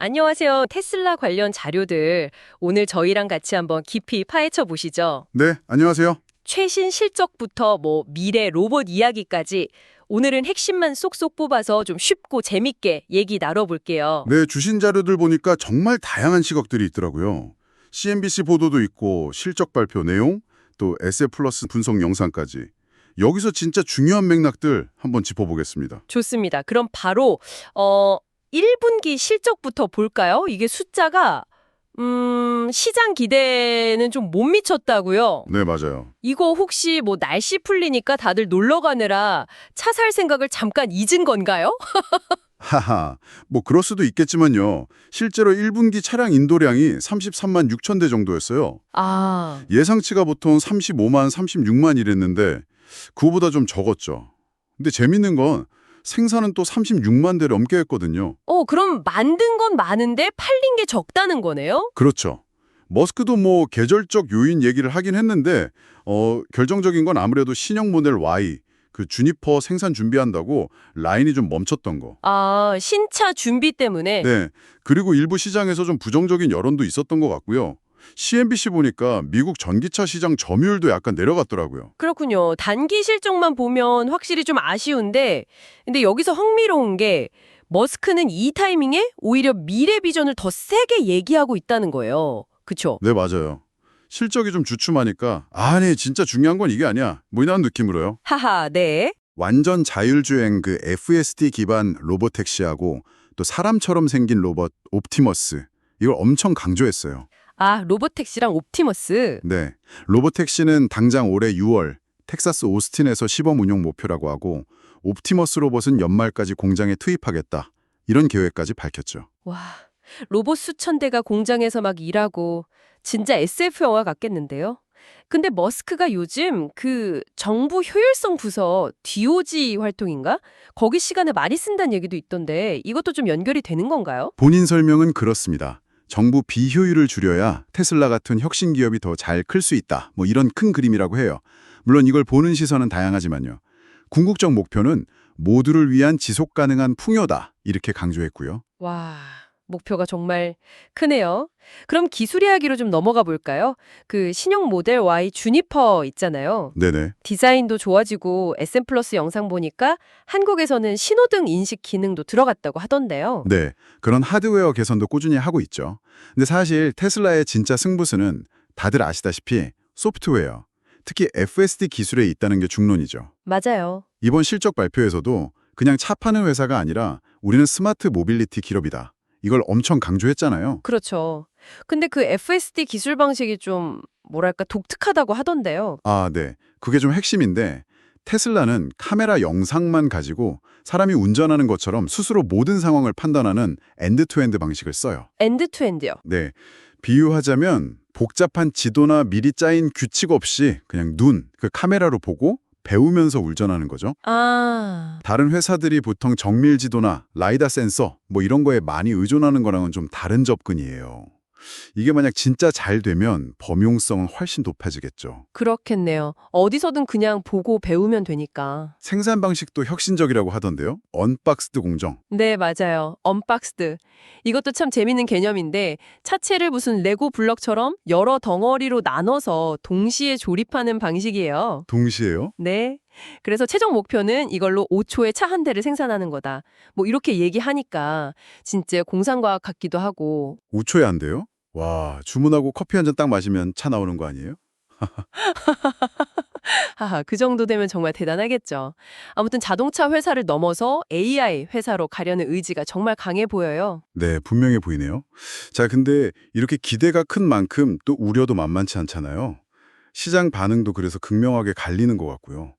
안녕하세요. 테슬라 관련 자료들 오늘 저희랑 같이 한번 깊이 파헤쳐 보시죠. 네, 안녕하세요. 최신 실적부터 미래 로봇 이야기까지 오늘은 핵심만 쏙쏙 뽑아서 좀 쉽고 재밌게 얘기 나눠볼게요. 네, 주신 자료들 보니까 정말 다양한 시각들이 있더라고요. CNBC 보도도 있고 실적 발표 내용, 또 SF 플러스 분석 영상까지. 여기서 진짜 중요한 맥락들 한번 짚어보겠습니다. 좋습니다. 그럼 바로 1분기 실적부터 볼까요? 이게 숫자가 시장 기대는 좀 못 미쳤다고요. 네, 맞아요. 이거 혹시 날씨 풀리니까 다들 놀러 가느라 차 살 생각을 잠깐 잊은 건가요? 하하, 그럴 수도 있겠지만요. 실제로 1분기 차량 인도량이 33만 6천 대 정도였어요. 아, 예상치가 보통 35만, 36만 이랬는데 그거보다 좀 적었죠. 근데 재밌는 건 생산은 또 36만 대를 넘게 했거든요. 그럼 만든 건 많은데 팔린 게 적다는 거네요? 그렇죠. 머스크도 계절적 요인 얘기를 하긴 했는데 결정적인 건 아무래도 신형 모델 Y, 그 주니퍼 생산 준비한다고 라인이 좀 멈췄던 거. 아, 신차 준비 때문에? 네. 그리고 일부 시장에서 좀 부정적인 여론도 있었던 것 같고요. CNBC 보니까 미국 전기차 시장 점유율도 약간 내려갔더라고요. 그렇군요. 단기 실적만 보면 확실히 좀 아쉬운데, 근데 여기서 흥미로운 게 머스크는 이 타이밍에 오히려 미래 비전을 더 세게 얘기하고 있다는 거예요. 그쵸? 네, 맞아요. 실적이 좀 주춤하니까 아니 진짜 중요한 건 이게 아니야. 이런 느낌으로요. 하하, 네. 완전 자율주행 그 FSD 기반 로보택시하고 또 사람처럼 생긴 로봇 옵티머스 이걸 엄청 강조했어요. 아, 로보택시랑 옵티머스. 네, 로보택시는 당장 올해 6월 텍사스 오스틴에서 시범 운용 목표라고 하고 옵티머스 로봇은 연말까지 공장에 투입하겠다. 이런 계획까지 밝혔죠. 와, 로봇 수천 대가 공장에서 막 일하고 진짜 SF 영화 같겠는데요? 근데 머스크가 요즘 그 정부 효율성 부서 DOG 활동인가? 거기 시간을 많이 쓴다는 얘기도 있던데 이것도 좀 연결이 되는 건가요? 본인 설명은 그렇습니다. 정부 비효율을 줄여야 테슬라 같은 혁신 기업이 더 잘 클 수 있다. 이런 큰 그림이라고 해요. 물론 이걸 보는 시선은 다양하지만요. 궁극적 목표는 모두를 위한 지속 가능한 풍요다. 이렇게 강조했고요. 와, 목표가 정말 크네요. 그럼 기술 이야기로 좀 넘어가 볼까요? 그 신형 모델 Y 주니퍼 있잖아요. 네네. 디자인도 좋아지고 SM 플러스 영상 보니까 한국에서는 신호등 인식 기능도 들어갔다고 하던데요. 네, 그런 하드웨어 개선도 꾸준히 하고 있죠. 근데 사실 테슬라의 진짜 승부수는 다들 아시다시피 소프트웨어, 특히 FSD 기술에 있다는 게 중론이죠. 맞아요. 이번 실적 발표에서도 그냥 차 파는 회사가 아니라 우리는 스마트 모빌리티 기업이다. 이걸 엄청 강조했잖아요. 그렇죠. 근데 그 FSD 기술 방식이 좀 뭐랄까 독특하다고 하던데요. 아, 네. 그게 좀 핵심인데 테슬라는 카메라 영상만 가지고 사람이 운전하는 것처럼 스스로 모든 상황을 판단하는 엔드-투-엔드 방식을 써요. 엔드 투 엔드요. 네. 비유하자면 복잡한 지도나 미리 짜인 규칙 없이 그냥 그 카메라로 보고 배우면서 운전하는 거죠. 아, 다른 회사들이 보통 정밀 지도나 라이다 센서 이런 거에 많이 의존하는 거랑은 좀 다른 접근이에요. 이게 만약 진짜 잘 되면 범용성은 훨씬 높아지겠죠. 그렇겠네요. 어디서든 그냥 보고 배우면 되니까. 생산 방식도 혁신적이라고 하던데요. 언박스드 공정. 네, 맞아요. 언박스드. 이것도 참 재밌는 개념인데 차체를 무슨 레고 블럭처럼 여러 덩어리로 나눠서 동시에 조립하는 방식이에요. 동시에요? 네. 그래서 최종 목표는 이걸로 5초에 차 한 대를 생산하는 거다. 이렇게 얘기하니까 진짜 공상과학 같기도 하고. 5초에 안 돼요? 와, 주문하고 커피 한 잔 딱 마시면 차 나오는 거 아니에요? 하하, 그 정도 되면 정말 대단하겠죠. 아무튼 자동차 회사를 넘어서 AI 회사로 가려는 의지가 정말 강해 보여요. 네, 분명해 보이네요. 자, 근데 이렇게 기대가 큰 만큼 또 우려도 만만치 않잖아요. 시장 반응도 그래서 극명하게 갈리는 것 같고요.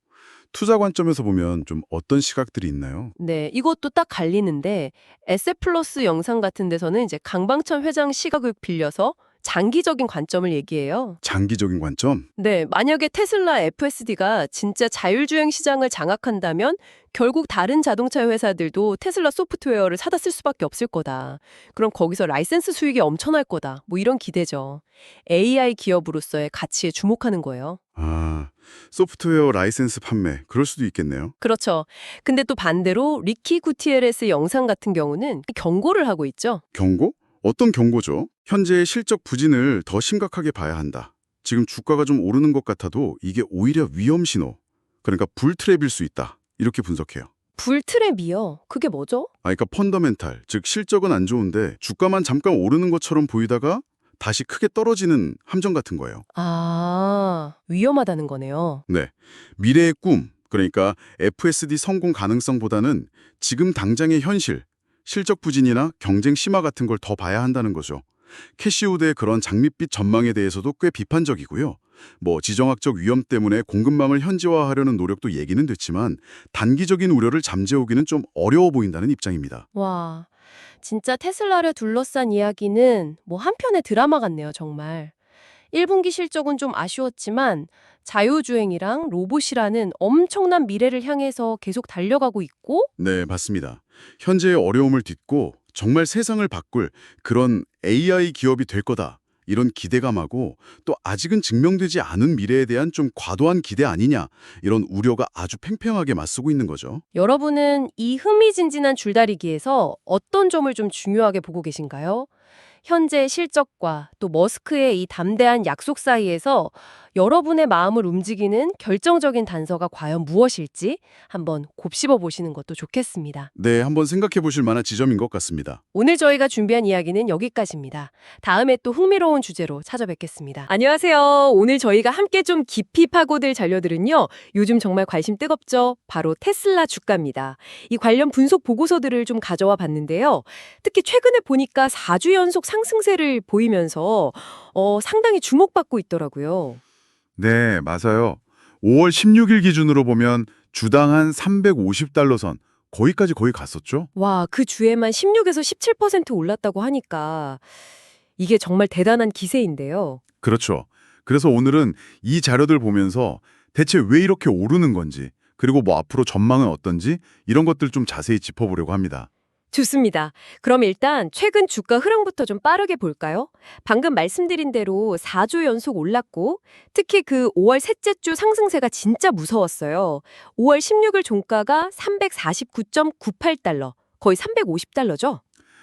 투자 관점에서 보면 좀 어떤 시각들이 있나요? 네, 이것도 딱 갈리는데 SF 플러스 영상 같은 데서는 이제 강방천 회장 시각을 빌려서 장기적인 관점을 얘기해요. 장기적인 관점? 네, 만약에 테슬라 FSD가 진짜 자율주행 시장을 장악한다면 결국 다른 자동차 회사들도 테슬라 소프트웨어를 사다 쓸 수밖에 없을 거다. 그럼 거기서 라이센스 수익이 엄청날 거다. 뭐 이런 기대죠. AI 기업으로서의 가치에 주목하는 거예요. 아, 소프트웨어 라이센스 판매, 그럴 수도 있겠네요. 그렇죠. 근데 또 반대로 리키 구티에레스 영상 같은 경우는 경고를 하고 있죠. 경고? 어떤 경고죠? 현재의 실적 부진을 더 심각하게 봐야 한다. 지금 주가가 좀 오르는 것 같아도 이게 오히려 위험 신호, 그러니까 불트랩일 수 있다. 이렇게 분석해요. 불트랩이요. 그게 뭐죠? 그러니까 펀더멘탈, 즉 실적은 안 좋은데 주가만 잠깐 오르는 것처럼 보이다가 다시 크게 떨어지는 함정 같은 거예요. 아, 위험하다는 거네요. 네, 미래의 꿈, 그러니까 FSD 성공 가능성보다는 지금 당장의 현실, 실적 부진이나 경쟁 심화 같은 걸 더 봐야 한다는 거죠. 캐시우드의 그런 장밋빛 전망에 대해서도 꽤 비판적이고요. 뭐 지정학적 위험 때문에 공급망을 현지화하려는 노력도 얘기는 됐지만 단기적인 우려를 잠재우기는 좀 어려워 보인다는 입장입니다. 와, 진짜 테슬라를 둘러싼 이야기는 뭐 한편의 드라마 같네요, 정말. 1분기 실적은 좀 아쉬웠지만 자율주행이랑 로봇이라는 엄청난 미래를 향해서 계속 달려가고 있고 네, 맞습니다. 현재의 어려움을 딛고 정말 세상을 바꿀 그런 AI 기업이 될 거다. 이런 기대감하고 또 아직은 증명되지 않은 미래에 대한 좀 과도한 기대 아니냐 이런 우려가 아주 팽팽하게 맞서고 있는 거죠. 여러분은 이 흥미진진한 줄다리기에서 어떤 점을 좀 중요하게 보고 계신가요? 현재 실적과 또 머스크의 이 담대한 약속 사이에서 여러분의 마음을 움직이는 결정적인 단서가 과연 무엇일지 한번 곱씹어 보시는 것도 좋겠습니다. 네, 한번 생각해 보실 만한 지점인 것 같습니다. 오늘 저희가 준비한 이야기는 여기까지입니다. 다음에 또 흥미로운 주제로 찾아뵙겠습니다. 안녕하세요. 오늘 저희가 함께 좀 깊이 파고들 자료들은요. 요즘 정말 관심 뜨겁죠? 바로 테슬라 주가입니다. 이 관련 분석 보고서들을 좀 가져와 봤는데요. 특히 최근에 보니까 4주 연속 상승세를 보이면서 상당히 주목받고 있더라고요. 네, 맞아요. 5월 16일 기준으로 보면 주당 한 350달러 선, 거기까지 거의 갔었죠? 와, 그 주에만 16에서 17% 올랐다고 하니까 이게 정말 대단한 기세인데요. 그렇죠. 그래서 오늘은 이 자료들 보면서 대체 왜 이렇게 오르는 건지, 그리고 뭐 앞으로 전망은 어떤지 이런 것들 좀 자세히 짚어보려고 합니다. 좋습니다. 그럼 일단 최근 주가 흐름부터 좀 빠르게 볼까요? 방금 말씀드린 대로 4주 연속 올랐고 특히 그 5월 셋째 주 상승세가 진짜 무서웠어요. 5월 16일 종가가 349.98달러, 거의 350달러죠?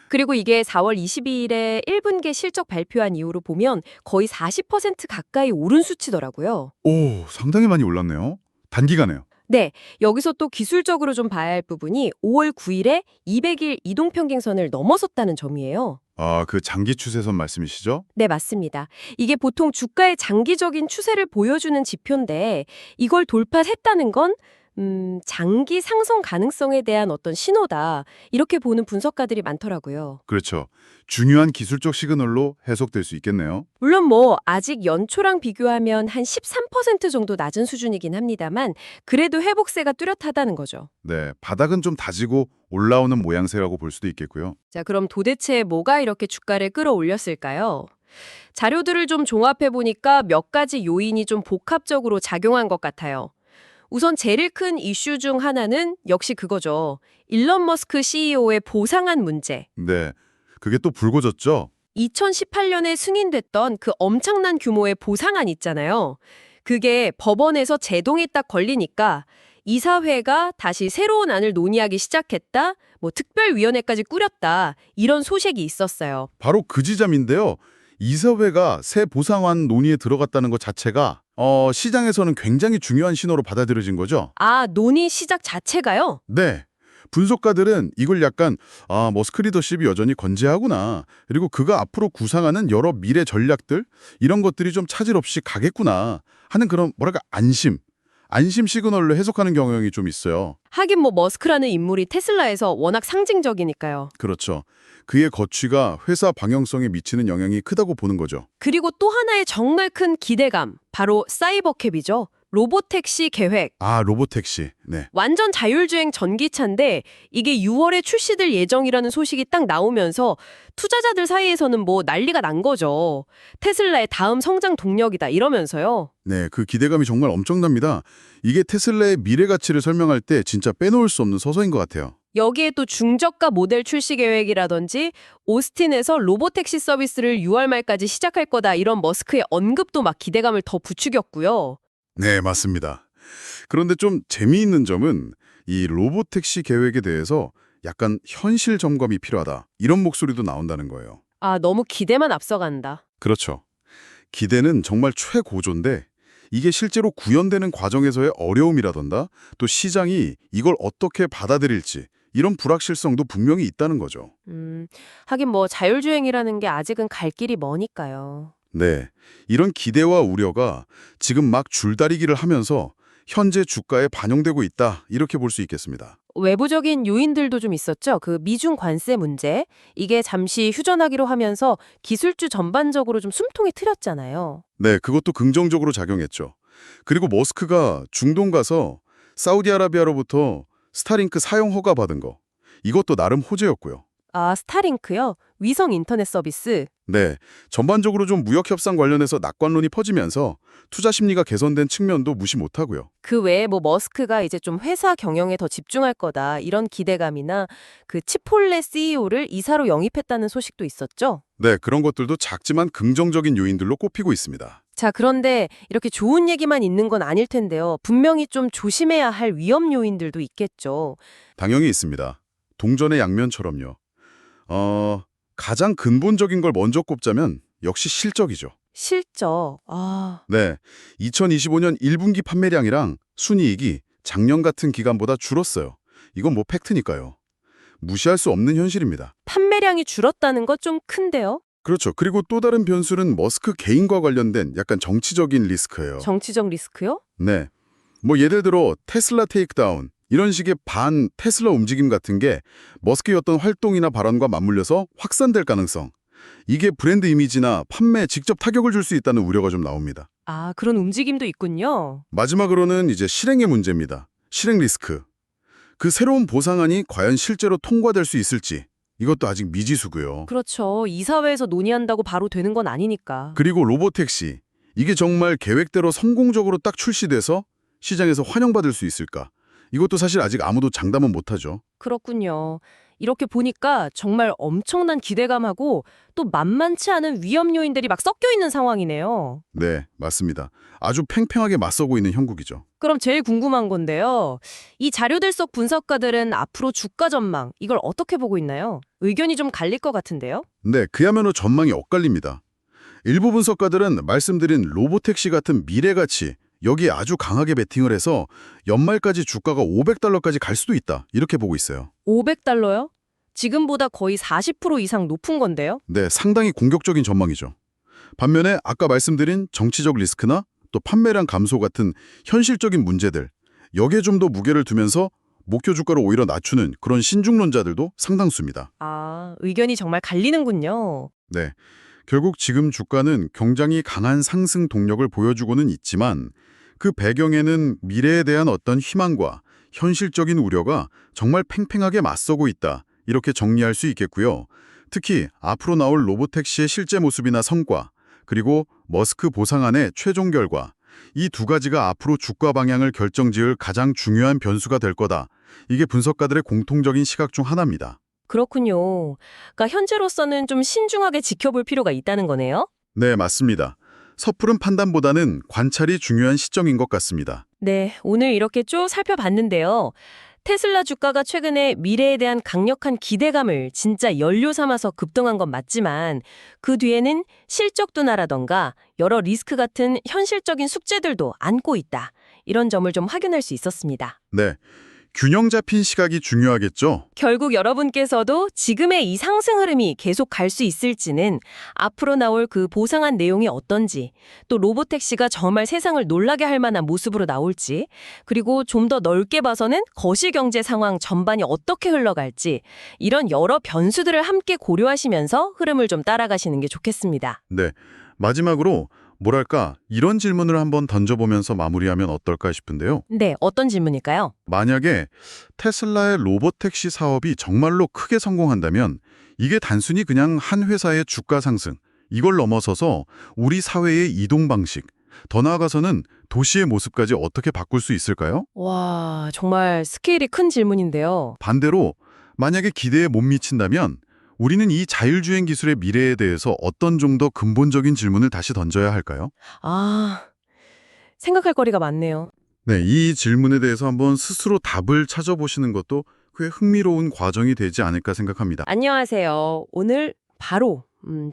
그리고 이게 4월 22일에 1분기 실적 발표한 이후로 보면 거의 40% 가까이 오른 수치더라고요. 오, 상당히 많이 올랐네요. 단기간에요. 네, 여기서 또 기술적으로 좀 봐야 할 부분이 5월 9일에 200일 이동평균선을 넘어섰다는 점이에요. 아, 그 장기 추세선 말씀이시죠? 네, 맞습니다. 이게 보통 주가의 장기적인 추세를 보여주는 지표인데 이걸 돌파했다는 건 장기 상승 가능성에 대한 어떤 신호다. 이렇게 보는 분석가들이 많더라고요. 그렇죠. 중요한 기술적 시그널로 해석될 수 있겠네요. 물론 뭐 아직 연초랑 비교하면 한 13% 정도 낮은 수준이긴 합니다만 그래도 회복세가 뚜렷하다는 거죠. 네, 바닥은 좀 다지고 올라오는 모양새라고 볼 수도 있겠고요. 자, 그럼 도대체 뭐가 이렇게 주가를 끌어올렸을까요? 자료들을 좀 종합해 보니까 몇 가지 요인이 좀 복합적으로 작용한 것 같아요. 우선 제일 큰 이슈 중 하나는 역시 그거죠. 일론 머스크 CEO의 보상안 문제. 네, 그게 또 불거졌죠? 2018년에 승인됐던 그 엄청난 규모의 보상안 있잖아요. 그게 법원에서 제동이 딱 걸리니까 이사회가 다시 새로운 안을 논의하기 시작했다. 뭐 특별위원회까지 꾸렸다. 이런 소식이 있었어요. 바로 그 지점인데요. 이사회가 새 보상안 논의에 들어갔다는 것 자체가 시장에서는 굉장히 중요한 신호로 받아들여진 거죠. 아, 논의 시작 자체가요? 네. 분석가들은 이걸 약간 머스크 리더십이 여전히 건재하구나. 그리고 그가 앞으로 구상하는 여러 미래 전략들 이런 것들이 좀 차질 없이 가겠구나 하는 그런 뭐랄까 안심 시그널로 해석하는 경향이 좀 있어요. 하긴 뭐 머스크라는 인물이 테슬라에서 워낙 상징적이니까요. 그렇죠. 그의 거취가 회사 방향성에 미치는 영향이 크다고 보는 거죠. 그리고 또 하나의 정말 큰 기대감, 바로 사이버캡이죠. 로보택시 계획. 아, 로보택시. 네. 완전 자율주행 전기차인데 이게 6월에 출시될 예정이라는 소식이 딱 나오면서 투자자들 사이에서는 뭐 난리가 난 거죠. 테슬라의 다음 성장 동력이다 이러면서요. 네, 그 기대감이 정말 엄청납니다. 이게 테슬라의 미래 가치를 설명할 때 진짜 빼놓을 수 없는 서서인 것 같아요. 여기에 또 중저가 모델 출시 계획이라든지 오스틴에서 로보택시 서비스를 6월 말까지 시작할 거다 이런 머스크의 언급도 막 기대감을 더 부추겼고요. 네, 맞습니다. 그런데 좀 재미있는 점은 이 로보택시 계획에 대해서 약간 현실 점검이 필요하다. 이런 목소리도 나온다는 거예요. 아, 너무 기대만 앞서간다. 그렇죠. 기대는 정말 최고조인데 이게 실제로 구현되는 과정에서의 어려움이라던가 또 시장이 이걸 어떻게 받아들일지 이런 불확실성도 분명히 있다는 거죠. 하긴 뭐 자율주행이라는 게 아직은 갈 길이 머니까요. 네, 이런 기대와 우려가 지금 막 줄다리기를 하면서 현재 주가에 반영되고 있다 이렇게 볼 수 있겠습니다. 외부적인 요인들도 좀 있었죠. 그 미중 관세 문제. 이게 잠시 휴전하기로 하면서 기술주 전반적으로 좀 숨통이 트였잖아요. 네, 그것도 긍정적으로 작용했죠. 그리고 머스크가 중동 가서 사우디아라비아로부터 스타링크 사용 허가 받은 거 이것도 나름 호재였고요. 아, 스타링크요? 위성 인터넷 서비스. 네, 전반적으로 좀 무역 협상 관련해서 낙관론이 퍼지면서 투자 심리가 개선된 측면도 무시 못하고요. 그 외에 뭐 머스크가 이제 좀 회사 경영에 더 집중할 거다 이런 기대감이나 그 치폴레 CEO를 이사로 영입했다는 소식도 있었죠. 네, 그런 것들도 작지만 긍정적인 요인들로 꼽히고 있습니다. 자, 그런데 이렇게 좋은 얘기만 있는 건 아닐 텐데요. 분명히 좀 조심해야 할 위험 요인들도 있겠죠. 당연히 있습니다. 동전의 양면처럼요. 가장 근본적인 걸 먼저 꼽자면 역시 실적이죠. 실적. 아, 네, 2025년 1분기 판매량이랑 순이익이 작년 같은 기간보다 줄었어요. 이건 뭐 팩트니까요. 무시할 수 없는 현실입니다. 판매량이 줄었다는 거 좀 큰데요? 그렇죠. 그리고 또 다른 변수는 머스크 개인과 관련된 약간 정치적인 리스크예요. 정치적 리스크요? 네, 뭐 예를 들어 테슬라 테이크다운 이런 식의 반 테슬라 움직임 같은 게 머스크의 어떤 활동이나 발언과 맞물려서 확산될 가능성. 이게 브랜드 이미지나 판매에 직접 타격을 줄 수 있다는 우려가 좀 나옵니다. 아, 그런 움직임도 있군요. 마지막으로는 이제 실행의 문제입니다. 실행 리스크. 그 새로운 보상안이 과연 실제로 통과될 수 있을지 이것도 아직 미지수고요. 그렇죠. 이사회에서 논의한다고 바로 되는 건 아니니까. 그리고 로보택시. 이게 정말 계획대로 성공적으로 딱 출시돼서 시장에서 환영받을 수 있을까? 이것도 사실 아직 아무도 장담은 못하죠. 그렇군요. 이렇게 보니까 정말 엄청난 기대감하고 또 만만치 않은 위험 요인들이 막 섞여 있는 상황이네요. 네, 맞습니다. 아주 팽팽하게 맞서고 있는 형국이죠. 그럼 제일 궁금한 건데요. 이 자료들 속 분석가들은 앞으로 주가 전망, 이걸 어떻게 보고 있나요? 의견이 좀 갈릴 것 같은데요? 네, 그야말로 전망이 엇갈립니다. 일부 분석가들은 말씀드린 로보택시 같은 미래 가치, 여기에 아주 강하게 베팅을 해서 연말까지 주가가 $500까지 갈 수도 있다. 이렇게 보고 있어요. $500요? 지금보다 거의 40% 이상 높은 건데요? 네, 상당히 공격적인 전망이죠. 반면에 아까 말씀드린 정치적 리스크나 또 판매량 감소 같은 현실적인 문제들, 여기에 좀 더 무게를 두면서 목표 주가를 오히려 낮추는 그런 신중론자들도 상당수입니다. 아, 의견이 정말 갈리는군요. 네, 결국 지금 주가는 굉장히 강한 상승 동력을 보여주고는 있지만 그 배경에는 미래에 대한 어떤 희망과 현실적인 우려가 정말 팽팽하게 맞서고 있다. 이렇게 정리할 수 있겠고요. 특히 앞으로 나올 로보택시의 실제 모습이나 성과, 그리고 머스크 보상안의 최종 결과, 이 두 가지가 앞으로 주가 방향을 결정지을 가장 중요한 변수가 될 거다. 이게 분석가들의 공통적인 시각 중 하나입니다. 그렇군요. 그러니까 현재로서는 좀 신중하게 지켜볼 필요가 있다는 거네요? 네, 맞습니다. 섣부른 판단보다는 관찰이 중요한 시점인 것 같습니다. 네, 오늘 이렇게 쭉 살펴봤는데요. 테슬라 주가가 최근에 미래에 대한 강력한 기대감을 진짜 연료 삼아서 급등한 건 맞지만 그 뒤에는 실적 둔화라던가 여러 리스크 같은 현실적인 숙제들도 안고 있다. 이런 점을 좀 확인할 수 있었습니다. 네, 균형 잡힌 시각이 중요하겠죠? 결국 여러분께서도 지금의 이 상승 흐름이 계속 갈 수 있을지는 앞으로 나올 그 보상한 내용이 어떤지, 또 로보택시가 정말 세상을 놀라게 할 만한 모습으로 나올지, 그리고 좀 더 넓게 봐서는 거시경제 상황 전반이 어떻게 흘러갈지, 이런 여러 변수들을 함께 고려하시면서 흐름을 좀 따라가시는 게 좋겠습니다. 네, 마지막으로 뭐랄까, 이런 질문을 한번 던져보면서 마무리하면 어떨까 싶은데요. 네, 어떤 질문일까요? 만약에 테슬라의 로보택시 사업이 정말로 크게 성공한다면 이게 단순히 그냥 한 회사의 주가 상승, 이걸 넘어서서 우리 사회의 이동 방식, 더 나아가서는 도시의 모습까지 어떻게 바꿀 수 있을까요? 와, 정말 스케일이 큰 질문인데요. 반대로 만약에 기대에 못 미친다면 우리는 이 자율주행 기술의 미래에 대해서 어떤 좀 더 근본적인 질문을 다시 던져야 할까요? 아, 생각할 거리가 많네요. 네, 이 질문에 대해서 한번 스스로 답을 찾아보시는 것도 꽤 흥미로운 과정이 되지 않을까 생각합니다. 안녕하세요. 오늘 바로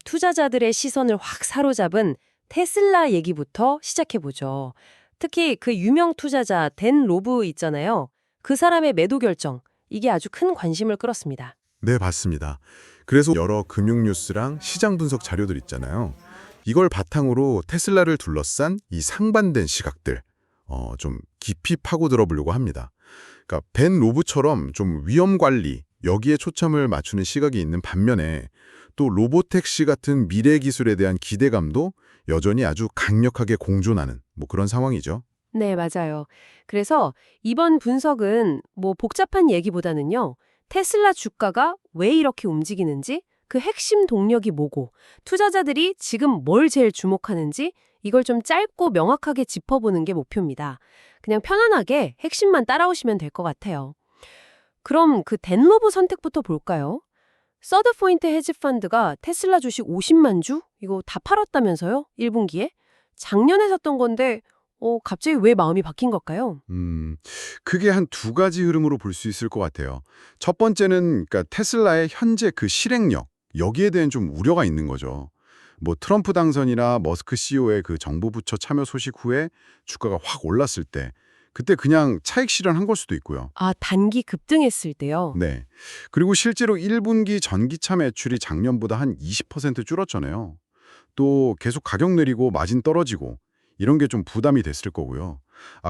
투자자들의 시선을 확 사로잡은 테슬라 얘기부터 시작해보죠. 특히 그 유명 투자자 댄 로브 있잖아요. 그 사람의 매도 결정, 이게 아주 큰 관심을 끌었습니다. 네, 맞습니다. 그래서 여러 금융 뉴스랑 시장 분석 자료들 있잖아요. 이걸 바탕으로 테슬라를 둘러싼 이 상반된 시각들, 좀 깊이 파고 들어보려고 합니다. 그러니까 벤 로브처럼 좀 위험 관리, 여기에 초점을 맞추는 시각이 있는 반면에 또 로보택시 같은 미래 기술에 대한 기대감도 여전히 아주 강력하게 공존하는 뭐 그런 상황이죠. 네, 맞아요. 그래서 이번 분석은 뭐 복잡한 얘기보다는요. 테슬라 주가가 왜 이렇게 움직이는지, 그 핵심 동력이 뭐고, 투자자들이 지금 뭘 제일 주목하는지 이걸 좀 짧고 명확하게 짚어보는 게 목표입니다. 그냥 편안하게 핵심만 따라오시면 될 것 같아요. 그럼 그 댄로브 선택부터 볼까요? 서드포인트 헤지펀드가 테슬라 주식 50만 주? 이거 다 팔았다면서요? 1분기에? 작년에 샀던 건데 갑자기 왜 마음이 바뀐 걸까요? 크게 한 두 가지 흐름으로 볼 수 있을 것 같아요. 첫 번째는 그러니까 테슬라의 현재 그 실행력, 여기에 대한 좀 우려가 있는 거죠. 뭐 트럼프 당선이나 머스크 CEO의 그 정부 부처 참여 소식 후에 주가가 확 올랐을 때 그때 그냥 차익 실현한 걸 수도 있고요. 아, 단기 급등했을 때요? 네. 그리고 실제로 1분기 전기차 매출이 작년보다 한 20% 줄었잖아요. 또 계속 가격 내리고 마진 떨어지고 이런 게 좀 부담이 됐을 거고요.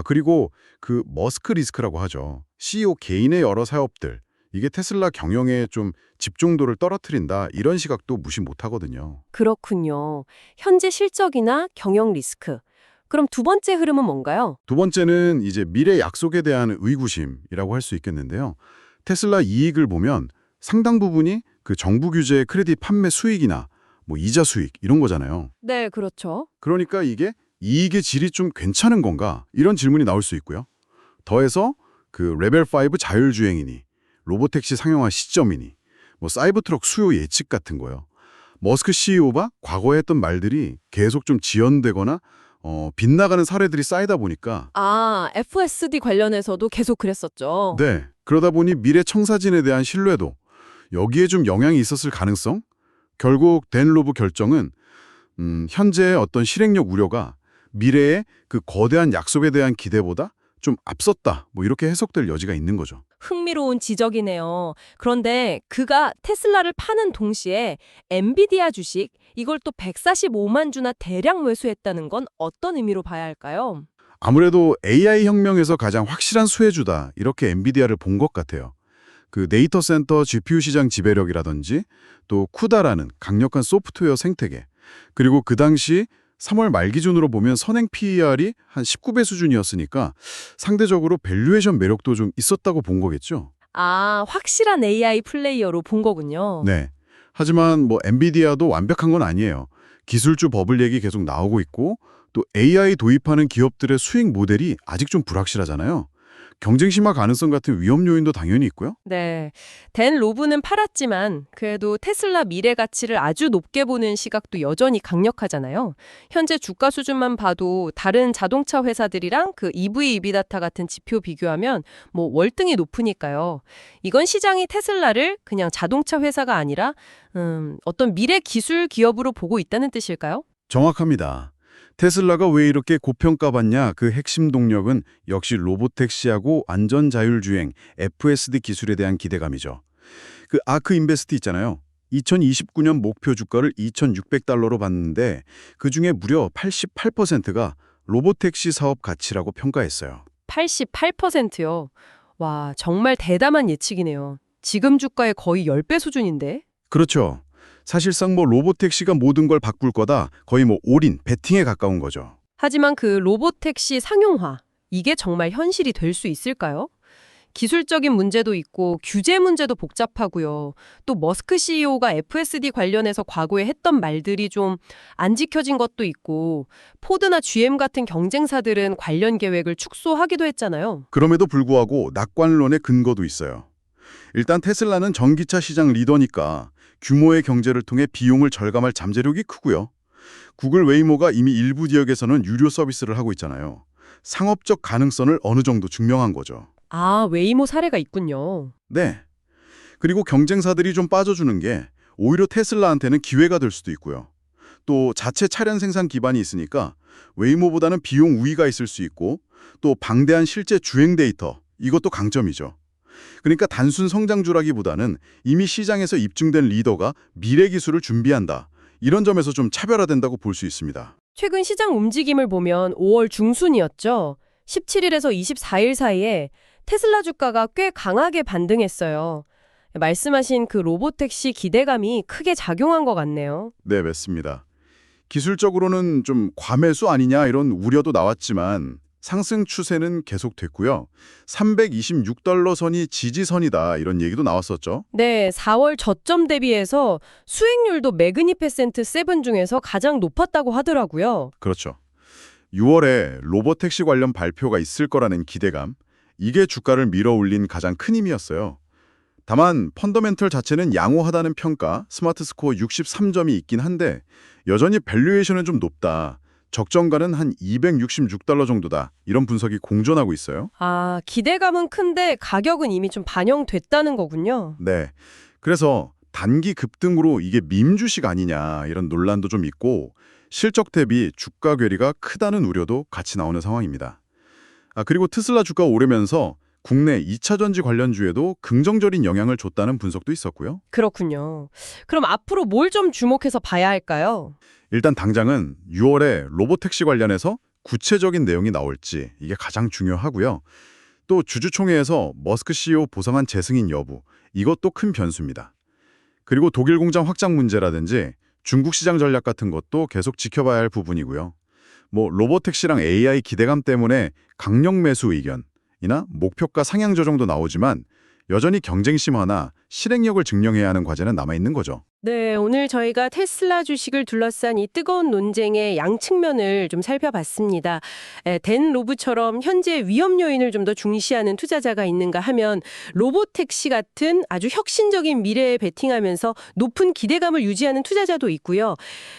그리고 그 머스크 리스크라고 하죠. CEO 개인의 여러 사업들, 이게 테슬라 경영에 좀 집중도를 떨어뜨린다, 이런 시각도 무시 못하거든요. 그렇군요. 현재 실적이나 경영 리스크. 그럼 두 번째 흐름은 뭔가요? 두 번째는 이제 미래 약속에 대한 의구심이라고 할 수 있겠는데요. 테슬라 이익을 보면 상당 부분이 그 정부 규제의 크레딧 판매 수익이나 뭐 이자 수익 이런 거잖아요. 네, 그렇죠. 그러니까 이게 이익의 질이 좀 괜찮은 건가? 이런 질문이 나올 수 있고요. 더해서 그 레벨 5 자율주행이니, 로보택시 상용화 시점이니, 뭐 사이버트럭 수요 예측 같은 거요. 머스크 CEO가 과거에 했던 말들이 계속 좀 지연되거나 빗나가는 사례들이 쌓이다 보니까 아, FSD 관련해서도 계속 그랬었죠. 네, 그러다 보니 미래 청사진에 대한 신뢰도 여기에 좀 영향이 있었을 가능성? 결국 댄 로브 결정은 현재의 어떤 실행력 우려가 미래의 그 거대한 약속에 대한 기대보다 좀 앞섰다, 뭐 이렇게 해석될 여지가 있는 거죠. 흥미로운 지적이네요. 그런데 그가 테슬라를 파는 동시에 엔비디아 주식, 이걸 또 145만 주나 대량 매수했다는 건 어떤 의미로 봐야 할까요? 아무래도 AI 혁명에서 가장 확실한 수혜주다, 이렇게 엔비디아를 본 것 같아요. 그 데이터 센터 GPU 시장 지배력이라든지 또 쿠다라는 강력한 소프트웨어 생태계, 그리고 그 당시 3월 말 기준으로 보면 선행 PER이 한 19배 수준이었으니까 상대적으로 밸류에이션 매력도 좀 있었다고 본 거겠죠. 아, 확실한 AI 플레이어로 본 거군요. 네. 하지만 뭐 엔비디아도 완벽한 건 아니에요. 기술주 버블 얘기 계속 나오고 있고 또 AI 도입하는 기업들의 수익 모델이 아직 좀 불확실하잖아요. 경쟁 심화 가능성 같은 위험 요인도 당연히 있고요. 네. 댄 로브는 팔았지만 그래도 테슬라 미래 가치를 아주 높게 보는 시각도 여전히 강력하잖아요. 현재 주가 수준만 봐도 다른 자동차 회사들이랑 그 EV, 이비다타 같은 지표 비교하면 뭐 월등히 높으니까요. 이건 시장이 테슬라를 그냥 자동차 회사가 아니라 어떤 미래 기술 기업으로 보고 있다는 뜻일까요? 정확합니다. 테슬라가 왜 이렇게 고평가받냐, 그 핵심 동력은 역시 로보택시하고 안전자율주행, FSD 기술에 대한 기대감이죠. 그 아크 인베스트 있잖아요. 2029년 목표 주가를 2,600달러로 봤는데 그중에 무려 88%가 로보택시 사업 가치라고 평가했어요. 88%요. 와, 정말 대담한 예측이네요. 지금 주가의 거의 10배 수준인데? 그렇죠. 사실상 뭐 로보택시가 모든 걸 바꿀 거다. 거의 뭐 올인, 베팅에 가까운 거죠. 하지만 그 로보택시 상용화, 이게 정말 현실이 될 수 있을까요? 기술적인 문제도 있고 규제 문제도 복잡하고요. 또 머스크 CEO가 FSD 관련해서 과거에 했던 말들이 좀 안 지켜진 것도 있고 포드나 GM 같은 경쟁사들은 관련 계획을 축소하기도 했잖아요. 그럼에도 불구하고 낙관론의 근거도 있어요. 일단 테슬라는 전기차 시장 리더니까 규모의 경제를 통해 비용을 절감할 잠재력이 크고요. 구글 웨이모가 이미 일부 지역에서는 유료 서비스를 하고 있잖아요. 상업적 가능성을 어느 정도 증명한 거죠. 아, 웨이모 사례가 있군요. 네. 그리고 경쟁사들이 좀 빠져주는 게 오히려 테슬라한테는 기회가 될 수도 있고요. 또 자체 차량 생산 기반이 있으니까 웨이모보다는 비용 우위가 있을 수 있고 또 방대한 실제 주행 데이터, 이것도 강점이죠. 그러니까 단순 성장주라기보다는 이미 시장에서 입증된 리더가 미래 기술을 준비한다. 이런 점에서 좀 차별화된다고 볼 수 있습니다. 최근 시장 움직임을 보면 5월 중순이었죠. 17일에서 24일 사이에 테슬라 주가가 꽤 강하게 반등했어요. 말씀하신 그 로보택시 기대감이 크게 작용한 것 같네요. 네, 맞습니다. 기술적으로는 좀 과매수 아니냐 이런 우려도 나왔지만 상승 추세는 계속됐고요. 326달러 선이 지지선이다 이런 얘기도 나왔었죠. 네, 4월 저점 대비해서 수익률도 매그니페센트 7 중에서 가장 높았다고 하더라고요. 그렇죠. 6월에 로보택시 관련 발표가 있을 거라는 기대감, 이게 주가를 밀어올린 가장 큰 힘이었어요. 다만 펀더멘털 자체는 양호하다는 평가, 스마트 스코어 63점이 있긴 한데 여전히 밸류에이션은 좀 높다. 적정가는 한 266달러 정도다. 이런 분석이 공존하고 있어요. 아, 기대감은 큰데 가격은 이미 좀 반영됐다는 거군요. 네. 그래서 단기 급등으로 이게 밈 주식 아니냐 이런 논란도 좀 있고 실적 대비 주가 괴리가 크다는 우려도 같이 나오는 상황입니다. 그리고 테슬라 주가가 오르면서 국내 2차 전지 관련주에도 긍정적인 영향을 줬다는 분석도 있었고요. 그렇군요. 그럼 앞으로 뭘 좀 주목해서 봐야 할까요? 일단 당장은 6월에 로보택시 관련해서 구체적인 내용이 나올지 이게 가장 중요하고요. 또 주주총회에서 머스크 CEO 보상안 재승인 여부, 이것도 큰 변수입니다. 그리고 독일 공장 확장 문제라든지 중국 시장 전략 같은 것도 계속 지켜봐야 할 부분이고요. 뭐 로보택시랑 AI 기대감 때문에 강력 매수 의견이나 목표가 상향 조정도 나오지만 여전히 경쟁 심화나 실행력을 증명해야 하는 과제는 남아있는 거죠. 네, 오늘 저희가 테슬라 주식을 둘러싼 이 뜨거운 논쟁의 양측면을 좀 살펴봤습니다. 댄 로브처럼 현재 위험 요인을 좀 더 중시하는 투자자가 있는가 하면 로보택시 같은 아주 혁신적인 미래에 베팅하면서 높은 기대감을 유지하는 투자자도 있고요.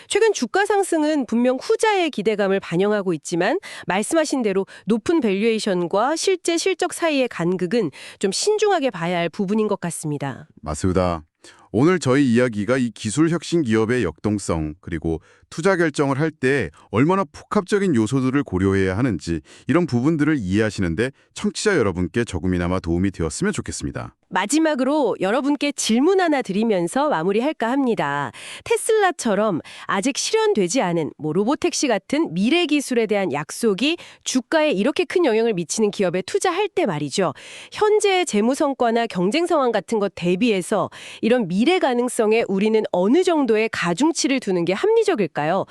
최근 주가 상승은 분명 후자의 기대감을 반영하고 있지만 말씀하신 대로 높은 밸류에이션과 실제 실적 사이의 간극은 좀 신중하게 봐야 할 부분인 것 같습니다. 맞습니다. 오늘 저희 이야기가 이 기술 혁신 기업의 역동성 그리고 투자 결정을 할 때 얼마나 복합적인 요소들을 고려해야 하는지 이런 부분들을 이해하시는데 청취자 여러분께 조금이나마 도움이 되었으면 좋겠습니다. 마지막으로 여러분께 질문 하나 드리면서 마무리할까 합니다. 테슬라처럼 아직 실현되지 않은 로보택시 같은 미래 기술에 대한 약속이 주가에 이렇게 큰 영향을 미치는 기업에 투자할 때 말이죠. 현재의 재무 성과나 경쟁 상황 같은 것 대비해서 이런 미래 가능성에 우리는 어느 정도의 가중치를 두는 게 합리적일까요?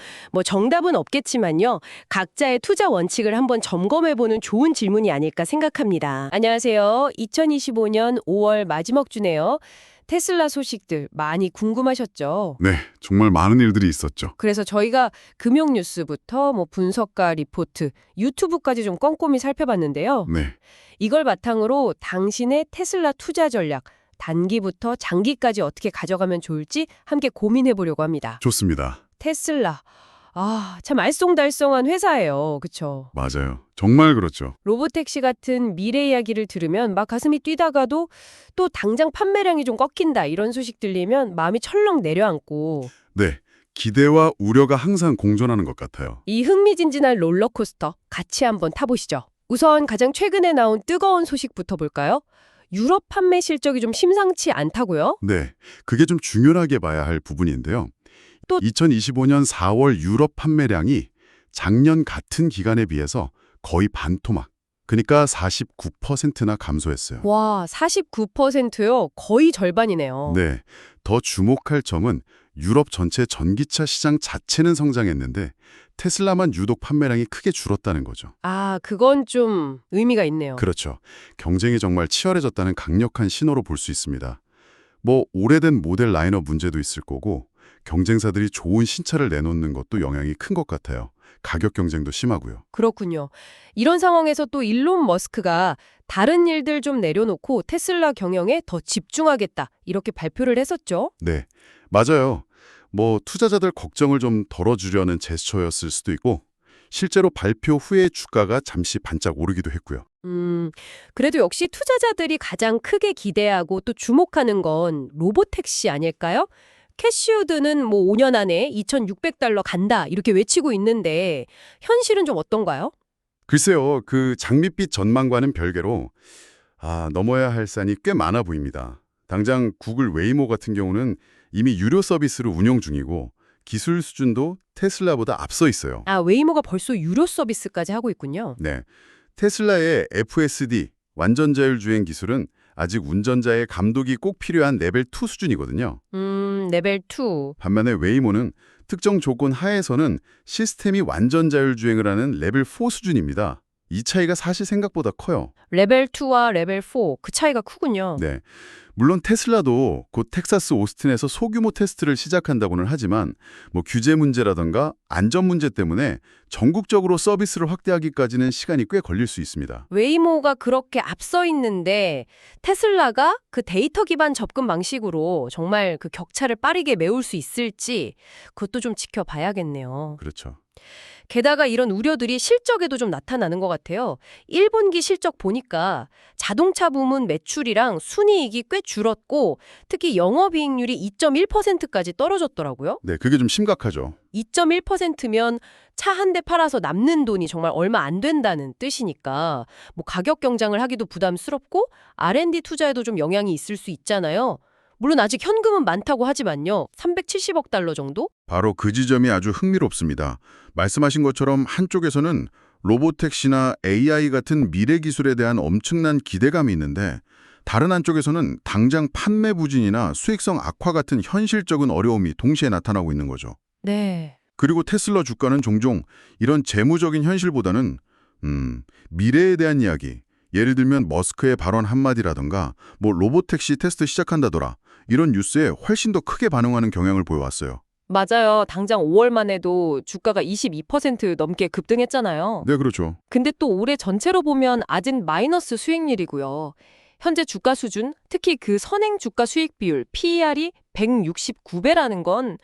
정답은 없겠지만요. 각자의 투자 원칙을 한번 점검해보는 좋은 질문이 아닐까 생각합니다. 안녕하세요. 2025년 5월 마지막 주네요. 테슬라 소식들 많이 궁금하셨죠? 네, 정말 많은 일들이 있었죠. 그래서 저희가 금융 뉴스부터 분석가 리포트, 유튜브까지 좀 꼼꼼히 살펴봤는데요. 네, 이걸 바탕으로 당신의 테슬라 투자 전략, 단기부터 장기까지 어떻게 가져가면 좋을지 함께 고민해보려고 합니다. 좋습니다. 테슬라. 참 알쏭달쏭한 회사예요. 그쵸? 맞아요. 정말 그렇죠. 로보택시 같은 미래 이야기를 들으면 막 가슴이 뛰다가도 또 당장 판매량이 좀 꺾인다 이런 소식 들리면 마음이 철렁 내려앉고 네, 기대와 우려가 항상 공존하는 것 같아요. 이 흥미진진한 롤러코스터 같이 한번 타보시죠. 우선 가장 최근에 나온 뜨거운 소식부터 볼까요? 유럽 판매 실적이 좀 심상치 않다고요? 네, 그게 좀 중요하게 봐야 할 부분인데요. 또 2025년 4월 유럽 판매량이 작년 같은 기간에 비해서 거의 반토막, 그러니까 49%나 감소했어요. 와, 49%요? 거의 절반이네요. 네, 더 주목할 점은 유럽 전체 전기차 시장 자체는 성장했는데 테슬라만 유독 판매량이 크게 줄었다는 거죠. 아, 그건 좀 의미가 있네요. 그렇죠. 경쟁이 정말 치열해졌다는 강력한 신호로 볼 수 있습니다. 뭐 오래된 모델 라인업 문제도 있을 거고 경쟁사들이 좋은 신차를 내놓는 것도 영향이 큰 것 같아요. 가격 경쟁도 심하고요. 그렇군요. 이런 상황에서 또 일론 머스크가 다른 일들 좀 내려놓고 테슬라 경영에 더 집중하겠다 이렇게 발표를 했었죠. 네, 맞아요. 뭐 투자자들 걱정을 좀 덜어주려는 제스처였을 수도 있고 실제로 발표 후에 주가가 잠시 반짝 오르기도 했고요. 그래도 역시 투자자들이 가장 크게 기대하고 또 주목하는 건 로보택시 아닐까요? 캐시우드는 뭐 5년 안에 $2,600 간다 이렇게 외치고 있는데 현실은 좀 어떤가요? 글쎄요, 그 장밋빛 전망과는 별개로 넘어야 할 산이 꽤 많아 보입니다. 당장 구글 웨이모 같은 경우는 이미 유료 서비스로 운영 중이고 기술 수준도 테슬라보다 앞서 있어요. 아, 웨이모가 벌써 유료 서비스까지 하고 있군요. 네, 테슬라의 FSD, 완전 자율 주행 기술은 아직 운전자의 감독이 꼭 필요한 레벨 2 수준이거든요. 레벨 2. 반면에 웨이모는 특정 조건 하에서는 시스템이 완전 자율 주행을 하는 레벨 4 수준입니다. 이 차이가 사실 생각보다 커요. 레벨 2와 레벨 4, 그 차이가 크군요. 네. 물론 테슬라도 곧 텍사스 오스틴에서 소규모 테스트를 시작한다고는 하지만 뭐 규제 문제라던가 안전 문제 때문에 전국적으로 서비스를 확대하기까지는 시간이 꽤 걸릴 수 있습니다. 웨이모가 그렇게 앞서 있는데 테슬라가 그 데이터 기반 접근 방식으로 정말 그 격차를 빠르게 메울 수 있을지 그것도 좀 지켜봐야겠네요. 그렇죠. 게다가 이런 우려들이 실적에도 좀 나타나는 것 같아요. 1분기 실적 보니까 자동차 부문 매출이랑 순이익이 꽤 줄었고 특히 영업이익률이 2.1%까지 떨어졌더라고요. 네, 그게 좀 심각하죠. 2.1%면 차 한 대 팔아서 남는 돈이 정말 얼마 안 된다는 뜻이니까 뭐 가격 경쟁을 하기도 부담스럽고 R&D 투자에도 좀 영향이 있을 수 있잖아요. 물론 아직 현금은 많다고 하지만요. 370억 달러 정도? 바로 그 지점이 아주 흥미롭습니다. 말씀하신 것처럼 한쪽에서는 로보택시나 AI 같은 미래 기술에 대한 엄청난 기대감이 있는데 다른 한쪽에서는 당장 판매 부진이나 수익성 악화 같은 현실적인 어려움이 동시에 나타나고 있는 거죠. 네. 그리고 테슬라 주가는 종종 이런 재무적인 현실보다는 미래에 대한 이야기, 예를 들면 머스크의 발언 한마디라던가 뭐 로보택시 테스트 시작한다더라 이런 뉴스에 훨씬 더 크게 반응하는 경향을 보여왔어요. 맞아요. 당장 5월만 해도 주가가 22% 넘게 급등했잖아요. 네, 그렇죠. 근데 또 올해 전체로 보면 아직 마이너스 수익률이고요. 현재 주가 수준, 특히 그 선행 주가 수익 비율, PER이 169배라는 건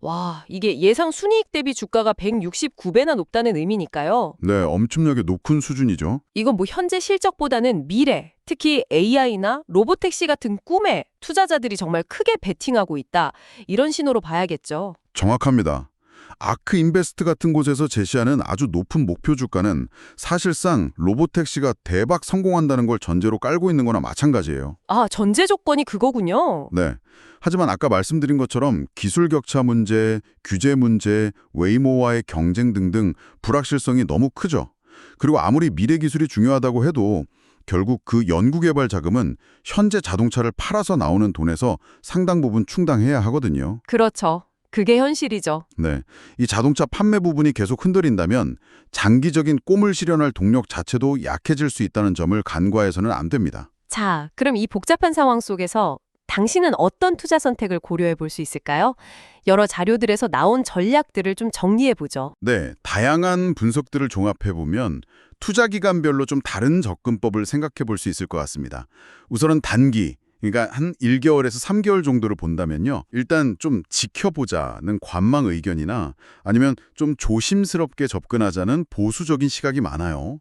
와, 이게 예상 순이익 대비 주가가 169배나 높다는 의미니까요. 네, 엄청나게 높은 수준이죠. 이건 뭐 현재 실적보다는 미래, 특히 AI나 로보택시 같은 꿈에 투자자들이 정말 크게 베팅하고 있다. 이런 신호로 봐야겠죠. 정확합니다. 아크 인베스트 같은 곳에서 제시하는 아주 높은 목표 주가는 사실상 로보택시가 대박 성공한다는 걸 전제로 깔고 있는 거나 마찬가지예요. 아, 전제 조건이 그거군요. 네. 하지만 아까 말씀드린 것처럼 기술 격차 문제, 규제 문제, 웨이모와의 경쟁 등등 불확실성이 너무 크죠. 그리고 아무리 미래 기술이 중요하다고 해도 결국 그 연구개발 자금은 현재 자동차를 팔아서 나오는 돈에서 상당 부분 충당해야 하거든요. 그렇죠. 그게 현실이죠. 네, 이 자동차 판매 부분이 계속 흔들린다면 장기적인 꿈을 실현할 동력 자체도 약해질 수 있다는 점을 간과해서는 안 됩니다. 자, 그럼 이 복잡한 상황 속에서 당신은 어떤 투자 선택을 고려해 볼 수 있을까요? 여러 자료들에서 나온 전략들을 좀 정리해 보죠. 네, 다양한 분석들을 종합해보면 투자 기간별로 좀 다른 접근법을 생각해 볼 수 있을 것 같습니다. 우선은 단기, 그러니까 한 1개월에서 3개월 정도를 본다면요. 일단 좀 지켜보자는 관망 의견이나 아니면 좀 조심스럽게 접근하자는 보수적인 시각이 많아요.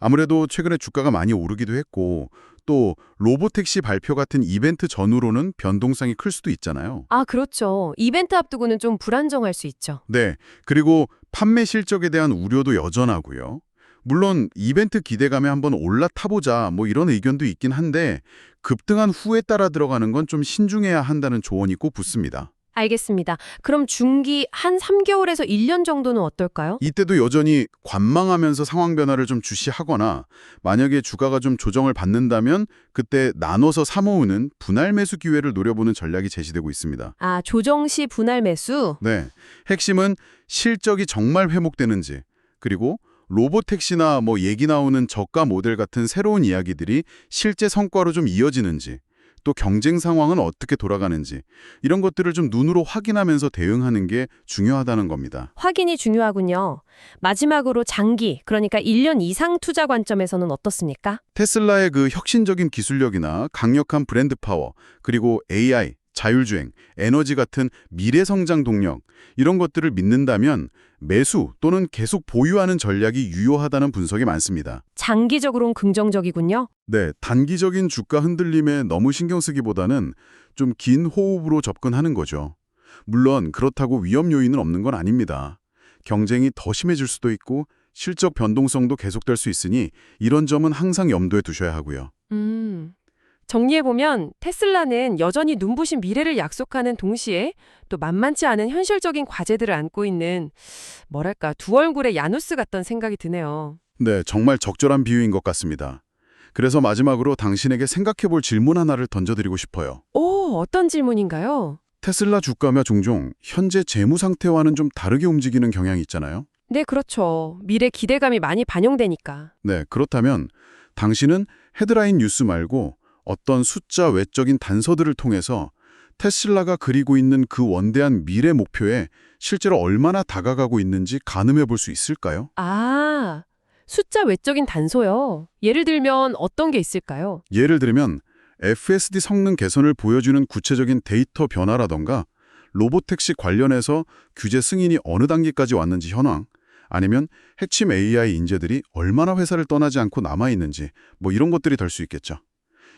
아무래도 최근에 주가가 많이 오르기도 했고 또 로보택시 발표 같은 이벤트 전후로는 변동성이 클 수도 있잖아요. 아, 그렇죠. 이벤트 앞두고는 좀 불안정할 수 있죠. 네, 그리고 판매 실적에 대한 우려도 여전하고요. 물론 이벤트 기대감에 한번 올라타보자 뭐 이런 의견도 있긴 한데 급등한 후에 따라 들어가는 건 좀 신중해야 한다는 조언이 꼭 붙습니다. 알겠습니다. 그럼 중기 한 3개월에서 1년 정도는 어떨까요? 이때도 여전히 관망하면서 상황 변화를 좀 주시하거나 만약에 주가가 좀 조정을 받는다면 그때 나눠서 사모으는 분할 매수 기회를 노려보는 전략이 제시되고 있습니다. 아, 조정 시 분할 매수? 네, 핵심은 실적이 정말 회복되는지, 그리고 로보택시나 뭐 얘기 나오는 저가 모델 같은 새로운 이야기들이 실제 성과로 좀 이어지는지, 또 경쟁 상황은 어떻게 돌아가는지 이런 것들을 좀 눈으로 확인하면서 대응하는 게 중요하다는 겁니다. 확인이 중요하군요. 마지막으로 장기, 그러니까 1년 이상 투자 관점에서는 어떻습니까? 테슬라의 그 혁신적인 기술력이나 강력한 브랜드 파워, 그리고 AI, 자율주행, 에너지 같은 미래 성장 동력 이런 것들을 믿는다면 매수 또는 계속 보유하는 전략이 유효하다는 분석이 많습니다. 장기적으로는 긍정적이군요. 네, 단기적인 주가 흔들림에 너무 신경 쓰기보다는 좀 긴 호흡으로 접근하는 거죠. 물론 그렇다고 위험 요인은 없는 건 아닙니다. 경쟁이 더 심해질 수도 있고 실적 변동성도 계속될 수 있으니 이런 점은 항상 염두에 두셔야 하고요. 정리해보면 테슬라는 여전히 눈부신 미래를 약속하는 동시에 또 만만치 않은 현실적인 과제들을 안고 있는 뭐랄까 두 얼굴의 야누스 같던 생각이 드네요. 네, 정말 적절한 비유인 것 같습니다. 그래서 마지막으로 당신에게 생각해볼 질문 하나를 던져드리고 싶어요. 오, 어떤 질문인가요? 테슬라 주가가 종종 현재 재무 상태와는 좀 다르게 움직이는 경향이 있잖아요. 네, 그렇죠. 미래 기대감이 많이 반영되니까. 네, 그렇다면 당신은 헤드라인 뉴스 말고 어떤 숫자 외적인 단서들을 통해서 테슬라가 그리고 있는 그 원대한 미래 목표에 실제로 얼마나 다가가고 있는지 가늠해 볼 수 있을까요? 아, 숫자 외적인 단서요. 예를 들면 어떤 게 있을까요? 예를 들면 FSD 성능 개선을 보여주는 구체적인 데이터 변화라던가 로보택시 관련해서 규제 승인이 어느 단계까지 왔는지 현황, 아니면 핵심 AI 인재들이 얼마나 회사를 떠나지 않고 남아있는지 뭐 이런 것들이 될 수 있겠죠.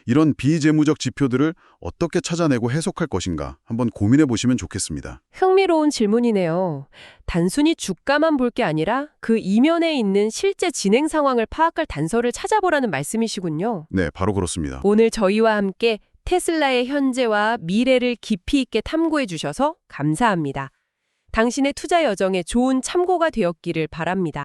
이런 비재무적 지표들을 어떻게 찾아내고 해석할 것인가 한번 고민해 보시면 좋겠습니다. 흥미로운 질문이네요. 단순히 주가만 볼 게 아니라 그 이면에 있는 실제 진행 상황을 파악할 단서를 찾아보라는 말씀이시군요. 네, 바로 그렇습니다. 오늘 저희와 함께 테슬라의 현재와 미래를 깊이 있게 탐구해 주셔서 감사합니다. 당신의 투자 여정에 좋은 참고가 되었기를 바랍니다.